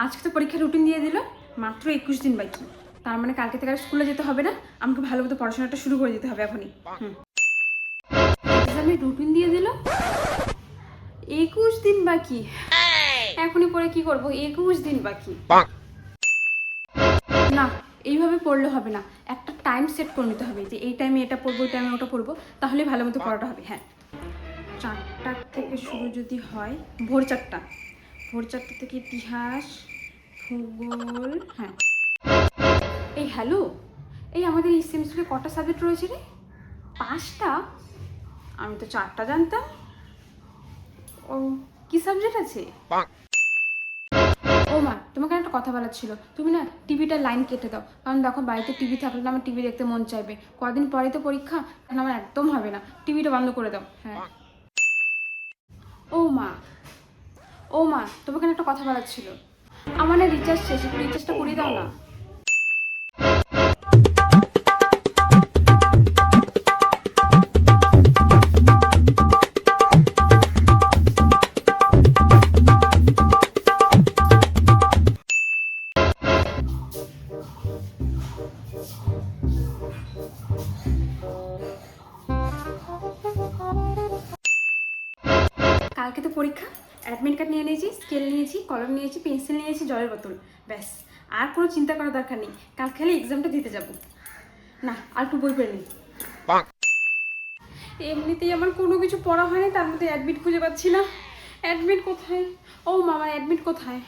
আজকে তো পরীক্ষার রুটিন দিয়ে দিল, মাত্র 21 দিন বাকি। তার মানে কালকে থেকে আর স্কুলে যেতে হবে না, আমাকে ভালো মতো পড়াশোনাটা শুরু করে দিতে হবে এখনই। এক্সামের রুটিন দিয়ে দিল, 21 দিন বাকি। এখনই পড়ে কি করব, 21 দিন বাকি। না, এইভাবে পড়লে হবে না, একটা টাইম সেট করে নিতে হবে যে এই টাইমে এটা পড়বো, এই টাইমে ওটা পড়বো, তাহলে ভালো মতো পড়াটা হবে। হ্যাঁ, 4টা থেকে শুরু যদি হয়, ভোর 4টা, ভোর 4টা থেকে ইতিহাস, ভূগোল। হ্যাঁ, এই হ্যালো, এই আমাদের এই সেমিস্টারে কটা সাবজেক্ট রয়েছে রে? 5টা? আমি তো 4টা জানতাম। ও, কি সাবজেক্ট আছে? ও মা, তোমাকে একটা কথা বলার ছিল, তুমি না টিভিটা লাইন কেটে দাও, কারণ দেখো বাড়িতে টিভি থাকলে না আমার টিভি দেখতে মন চাইবে। কদিন পরে তো পরীক্ষা, এখন আমার একদম হবে না, টিভিটা বন্ধ করে দাও। হ্যাঁ। ও মা, ও মা, তোমাকে একটা কথা বলার ছিল, আমার না রিচার্জ শেষ, একটু রিচার্জটা করিয়ে দাও না। কালকে তো পরীক্ষা, অ্যাডমিট কার্ড নিয়ে নিয়েছি, স্কেল নিয়েছি, কলম নিয়েছি, পেন্সিল নিয়েছি, জলের বোতল, ব্যাস। আর কোনো চিন্তা করার দরকার নেই, কাল খালি এক্সামটা দিতে যাব। না, আর একটু বই পড়ে নিই। এমনিতেই আমার কোনো কিছু পড়া হয়নি, তার মধ্যে অ্যাডমিট খুঁজে পাচ্ছি না। অ্যাডমিট কোথায়? ও মামা, অ্যাডমিট কোথায়?